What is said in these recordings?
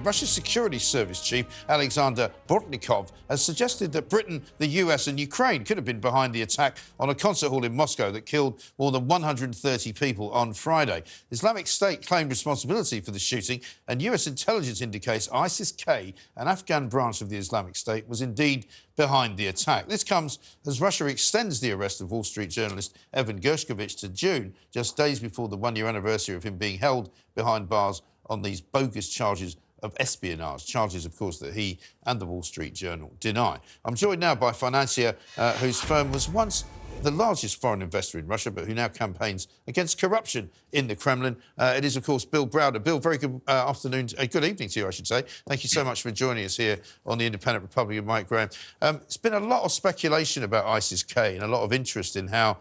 Russia's security service chief, Alexander Bortnikov, has suggested that Britain, the US and Ukraine could have been behind the attack on a concert hall in Moscow that killed more than 130 people on Friday. Islamic State claimed responsibility for the shooting, and US intelligence indicates ISIS-K, an Afghan branch of the Islamic State, was indeed behind the attack. This comes as Russia extends the arrest of Wall Street journalist Evan Gershkovich to June, just days before the one-year anniversary of him being held behind bars on these bogus charges of espionage, charges, of course, that he and the Wall Street Journal deny. I'm joined now by financier whose firm was once the largest foreign investor in Russia, but who now campaigns against corruption in the Kremlin. It is, of course, Bill Browder. Bill, very good afternoon, good evening to you, I should say. Thank you so much for joining us here on the Independent Republic of Mike Graham. It's been a lot of speculation about ISIS-K and a lot of interest in how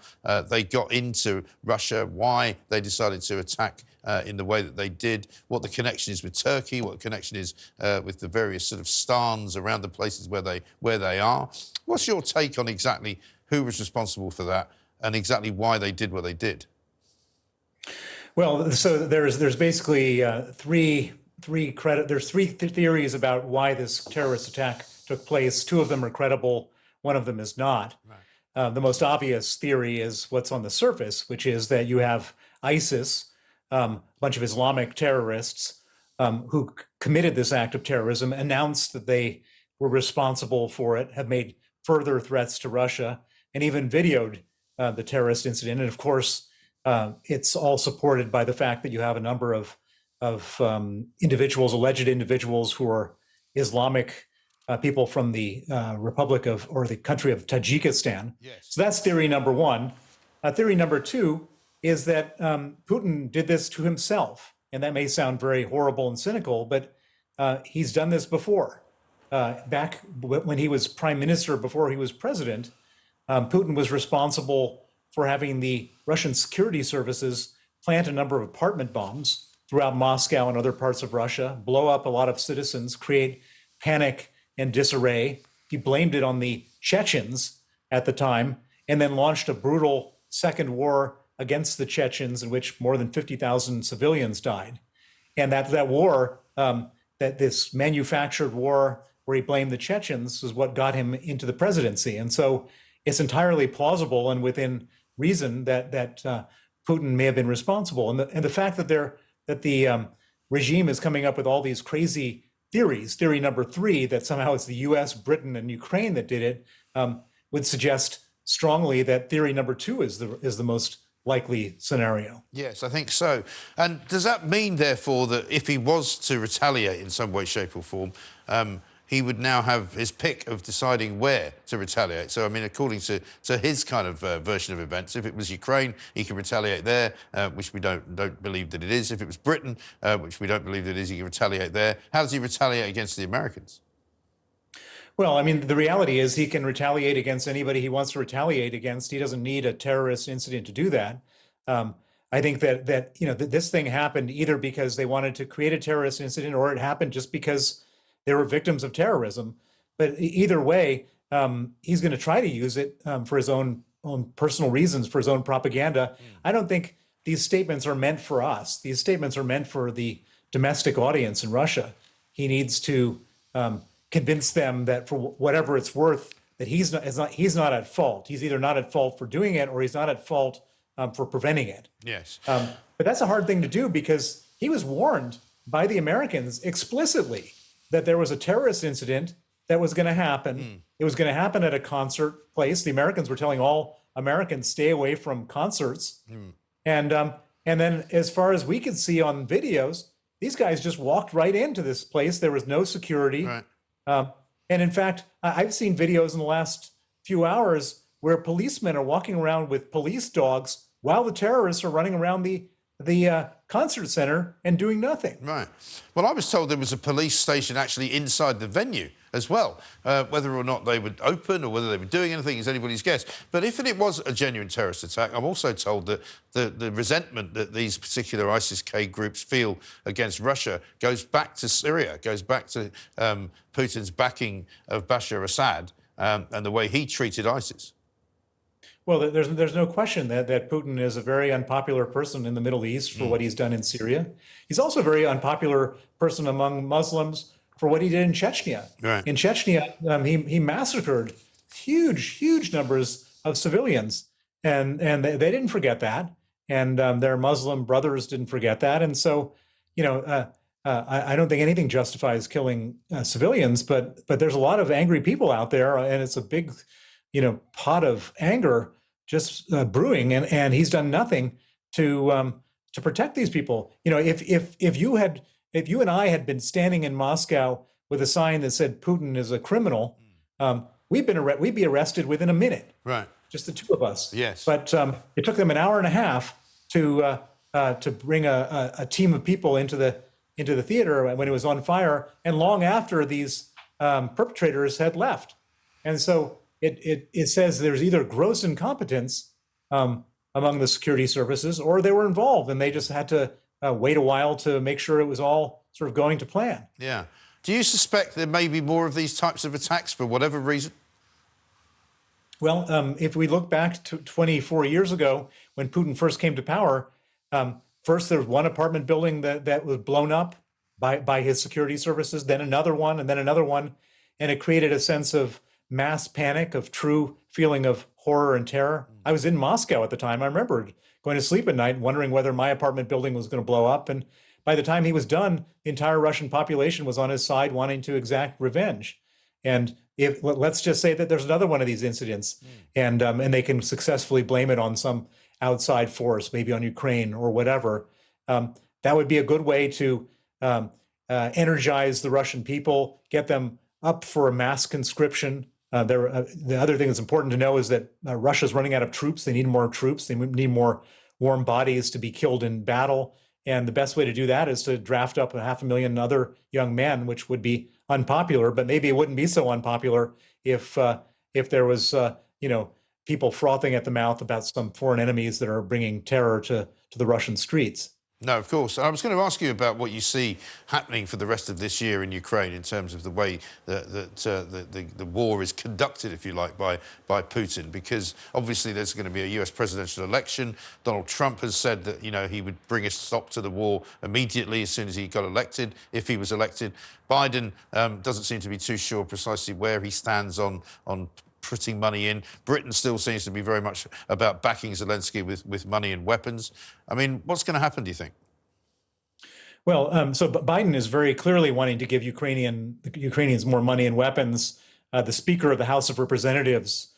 they got into Russia, why they decided to attack in the way that they did, what the connection is with Turkey, what the connection is with the various sort of stans around the places where they are. What's your take on exactly who was responsible for that and exactly why they did what they did? Well, so there's basically three theories about why this terrorist attack took place. Two of them are credible, one of them is not. Right. The most obvious theory is what's on the surface, which is that you have ISIS, a bunch of Islamic terrorists who committed this act of terrorism, announced that they were responsible for it, have made further threats to Russia, and even videoed the terrorist incident. And of course, it's all supported by the fact that you have a number of individuals, alleged individuals who are Islamic people from the Republic of, or the country of Tajikistan. Yes. So that's theory number one. Theory number two is that Putin did this to himself. And that may sound very horrible and cynical, but he's done this before. Back when he was prime minister, before he was president, Putin was responsible for having the Russian security services plant a number of apartment bombs throughout Moscow and other parts of Russia, blow up a lot of citizens, create panic and disarray. He blamed it on the Chechens at the time, and then launched a brutal second war against the Chechens in which more than 50,000 civilians died. And that war, that this manufactured war where he blamed the Chechens, is what got him into the presidency. And so it's entirely plausible and within reason that Putin may have been responsible. And the fact that the regime is coming up with all these crazy theories, theory number three, that somehow it's the US, Britain, and Ukraine that did it, would suggest strongly that theory number two is the most likely scenario. Yes, I think so. And does that mean, therefore, that if he was to retaliate in some way, shape or form, he would now have his pick of deciding where to retaliate? So, I mean, according to his kind of version of events, if it was Ukraine, he could retaliate there, which we don't believe that it is. If it was Britain, which we don't believe that it is, he could retaliate there. How does he retaliate against the Americans? Well, I mean, the reality is he can retaliate against anybody he wants to retaliate against. He doesn't need a terrorist incident to do that. I think that this thing happened either because they wanted to create a terrorist incident, or it happened just because they were victims of terrorism. But either way, he's going to try to use it for his own personal reasons, for his own propaganda. I don't think these statements are meant for us. These statements are meant for the domestic audience in Russia. He needs to convince them that, for whatever it's worth, that he's not at fault. He's either not at fault for doing it, or he's not at fault for preventing it. Yes. But that's a hard thing to do, because he was warned by the Americans explicitly that there was a terrorist incident that was going to happen. It was going to happen at a concert place. The Americans were telling all Americans, stay away from concerts. And then, as far as we could see on videos, these guys just walked right into this place. There was no security. Right. And in fact, I've seen videos in the last few hours where policemen are walking around with police dogs while the terrorists are running around the concert center and doing nothing. Right. Well, I was told there was a police station actually inside the venue as well. Whether or not they would open or whether they were doing anything is anybody's guess. But if it was a genuine terrorist attack, I'm also told that the resentment that these particular ISIS-K groups feel against Russia goes back to Syria, goes back to Putin's backing of Bashar Assad and the way he treated ISIS. Well, there's no question that Putin is a very unpopular person in the Middle East for what he's done in Syria. He's also a very unpopular person among Muslims for what he did in Chechnya. Right. In Chechnya, he massacred huge numbers of civilians, and they didn't forget that, and their Muslim brothers didn't forget that, and so, I don't think anything justifies killing civilians, but there's a lot of angry people out there, and it's a big, pot of anger just brewing, and he's done nothing to protect these people. If you and I had been standing in Moscow with a sign that said Putin is a criminal, we'd be arrested within a minute. Right. Just the two of us. Yes. But it took them an hour and a half to bring a team of people into the theater when it was on fire, and long after these perpetrators had left. And so it says there's either gross incompetence among the security services, or they were involved and they just had to wait a while to make sure it was all sort of going to plan. Yeah. Do you suspect there may be more of these types of attacks for whatever reason? Well, if we look back to 24 years ago when Putin first came to power, first there was one apartment building that was blown up by his security services, then another one, and then another one. And it created a sense of mass panic, of true feeling of horror and terror. I was in Moscow at the time. I remember going to sleep at night wondering whether my apartment building was going to blow up. And by the time he was done, the entire Russian population was on his side wanting to exact revenge. And let's just say that there's another one of these incidents, and they can successfully blame it on some outside force, maybe on Ukraine or whatever. That would be a good way to energize the Russian people, get them up for a mass conscription. The other thing that's important to know is that Russia's running out of troops. They need more troops. They need more warm bodies to be killed in battle. And the best way to do that is to draft up 500,000 other young men, which would be unpopular, but maybe it wouldn't be so unpopular if there was, people frothing at the mouth about some foreign enemies that are bringing terror to the Russian streets. No, of course. I was going to ask you about what you see happening for the rest of this year in Ukraine in terms of the way that the war is conducted, if you like, by Putin, because obviously there's going to be a US presidential election. Donald Trump has said that, he would bring a stop to the war immediately as soon as he got elected, if he was elected. Biden doesn't seem to be too sure precisely where he stands on putting money in. Britain still seems to be very much about backing Zelensky with money and weapons. I mean, what's going to happen, do you think? Well, so Biden is very clearly wanting to give Ukrainians more money and weapons. The Speaker of the House of Representatives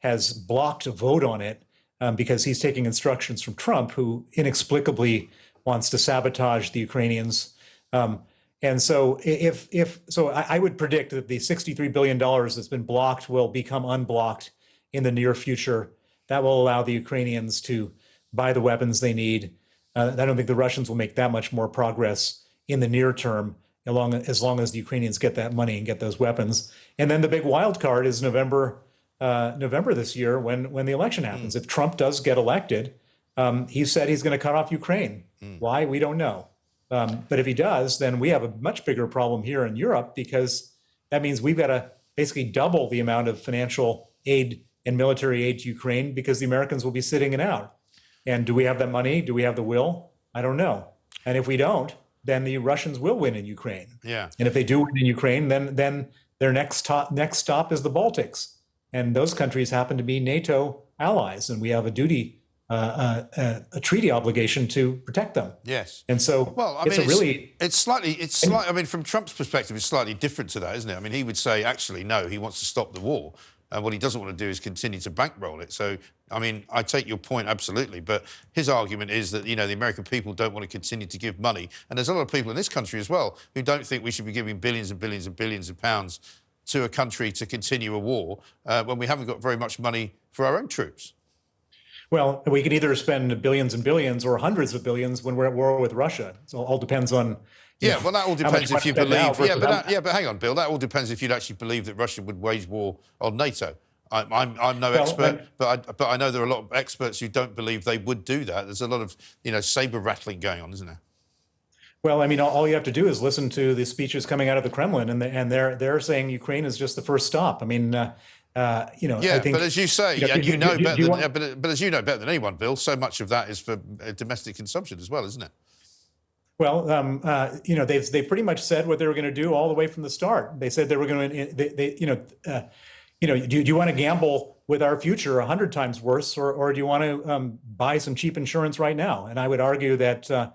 has blocked a vote on it because he's taking instructions from Trump, who inexplicably wants to sabotage the Ukrainians. And so I would predict that the $63 billion that's been blocked will become unblocked in the near future. That will allow the Ukrainians to buy the weapons they need. I don't think the Russians will make that much more progress in the near term, as long as the Ukrainians get that money and get those weapons. And then the big wild card is November this year when the election happens. If Trump does get elected, he said he's going to cut off Ukraine. Why? We don't know. But if he does, then we have a much bigger problem here in Europe, because that means we've got to basically double the amount of financial aid and military aid to Ukraine, because the Americans will be sitting it out. And do we have that money? Do we have the will? I don't know. And if we don't, then the Russians will win in Ukraine. Yeah. And if they do win in Ukraine, then their next stop is the Baltics. And those countries happen to be NATO allies, and we have a duty, a treaty obligation to protect them. Yes. And so, well, I mean, it's slightly, I mean, from Trump's perspective, it's slightly different to that, isn't it? I mean, he would say, actually, no, he wants to stop the war. And what he doesn't want to do is continue to bankroll it. So, I mean, I take your point absolutely, but his argument is that, the American people don't want to continue to give money. And there's a lot of people in this country as well who don't think we should be giving billions and billions and billions of pounds to a country to continue a war when we haven't got very much money for our own troops. Well, we can either spend billions and billions or hundreds of billions when we're at war with Russia. So it all depends on. Yeah, well, that all depends if you believe. But hang on, Bill. That all depends if you'd actually believe that Russia would wage war on NATO. I'm no expert, but I know there are a lot of experts who don't believe they would do that. There's a lot of saber rattling going on, isn't there? Well, I mean, all you have to do is listen to the speeches coming out of the Kremlin, and they're saying Ukraine is just the first stop. I mean, Yeah, I think, but as you say, you know, and you know do better you than, want, but as you know better than anyone, Bill, so much of that is for domestic consumption as well, isn't it? well, they've pretty much said what they were going to do all the way from the start. They said they were going to, do you want to gamble with our future 100 times worse, or do you want to buy some cheap insurance right now? And I would argue that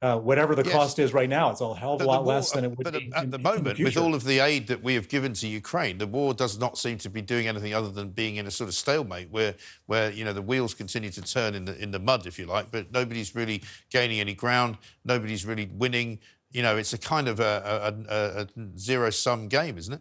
whatever the Yes. cost is right now, it's a hell of a But the lot war, less than it would but be at the in the moment, with future. all of the aid that we have given to Ukraine, the war does not seem to be doing anything other than being in a sort of stalemate where the wheels continue to turn in the mud, if you like, but nobody's really gaining any ground. Nobody's really winning. It's a kind of a zero-sum game, isn't it?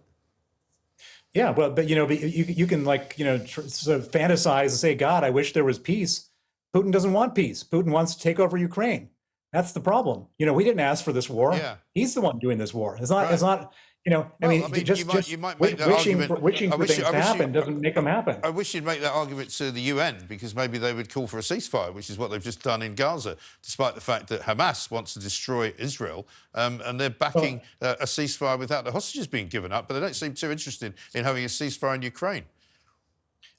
Yeah, but you can sort of fantasize and say, God, I wish there was peace. Putin doesn't want peace. Putin wants to take over Ukraine. That's the problem. We didn't ask for this war. Yeah. He's the one doing this war. It's not. Right. It's not. I Well, mean, I mean, just you might make that wishing argument. for things to happen doesn't make them happen. I wish you'd make that argument to the UN, because maybe they would call for a ceasefire, which is what they've just done in Gaza, despite the fact that Hamas wants to destroy Israel, and they're backing a ceasefire without the hostages being given up, but they don't seem too interested in having a ceasefire in Ukraine.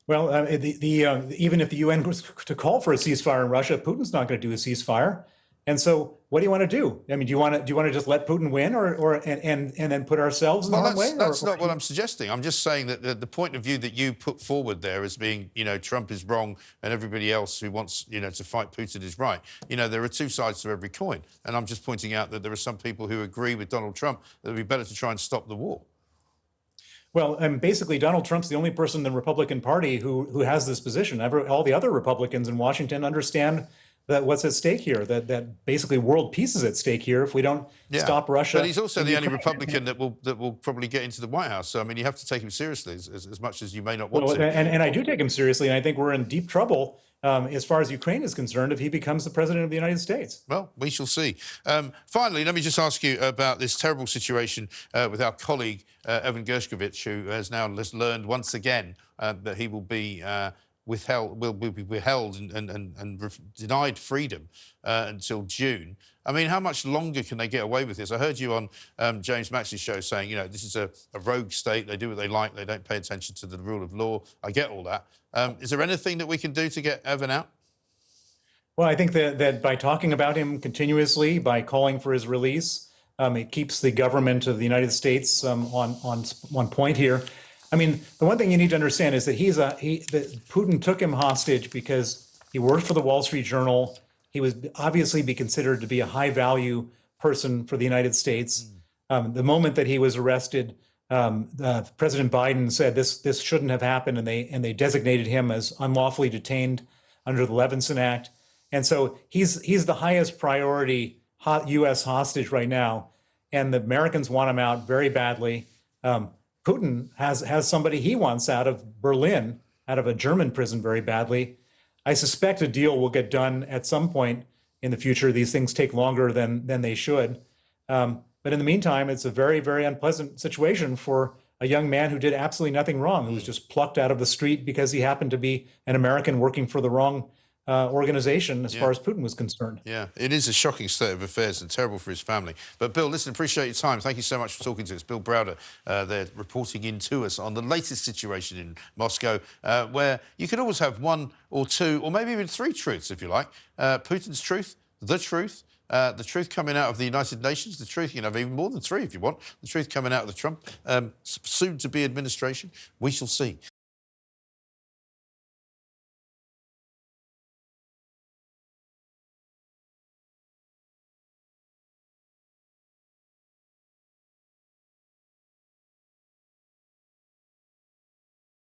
Well, even if the UN was to call for a ceasefire in Russia, Putin's not going to do a ceasefire. And so, what do you want to do? I mean, do you want to just let Putin win, and then put ourselves in the wrong way? That's not what I'm suggesting. I'm just saying that the point of view that you put forward there as being, Trump is wrong and everybody else who wants, to fight Putin is right. There are two sides to every coin, and I'm just pointing out that there are some people who agree with Donald Trump that it would be better to try and stop the war. Well, basically, Donald Trump's the only person in the Republican Party who has this position. All the other Republicans in Washington understand that what's at stake here, that basically world peace is at stake here if we don't stop Russia. But he's also the only Republican that will probably get into the White House. So, I mean, you have to take him seriously as much as you may not want to. And I do take him seriously, and I think we're in deep trouble as far as Ukraine is concerned if he becomes the president of the United States. Well, we shall see. Finally, let me just ask you about this terrible situation with our colleague, Evan Gershkovich, who has now learned once again that he will be will be withheld and denied freedom until June. I mean, how much longer can they get away with this? I heard you on James Maxey's show saying, this is a rogue state. They do what they like. They don't pay attention to the rule of law. I get all that. Is there anything that we can do to get Evan out? Well, I think that by talking about him continuously, by calling for his release, it keeps the government of the United States on point here. I mean, the one thing you need to understand is that that Putin took him hostage because he worked for the Wall Street Journal. He was obviously be considered to be a high value person for the United States. The moment that he was arrested, President Biden said this shouldn't have happened, and they designated him as unlawfully detained under the Levinson Act. And so he's the highest priority U.S. hostage right now, and the Americans want him out very badly. Putin has somebody he wants out of Berlin, out of a German prison very badly. I suspect a deal will get done at some point in the future. These things take longer than they should. But in the meantime, it's a very, very unpleasant situation for a young man who did absolutely nothing wrong, who was just plucked out of the street because he happened to be an American working for the wrong organization as far as Putin was concerned. Yeah, it is a shocking state of affairs and terrible for his family. But Bill, listen, appreciate your time. Thank you so much for talking to us. Bill Browder, they're reporting in to us on the latest situation in Moscow, where you can always have one or two or maybe even three truths, if you like. Putin's truth, the truth coming out of the United Nations, the truth, even more than three if you want, the truth coming out of the Trump soon-to-be administration. We shall see.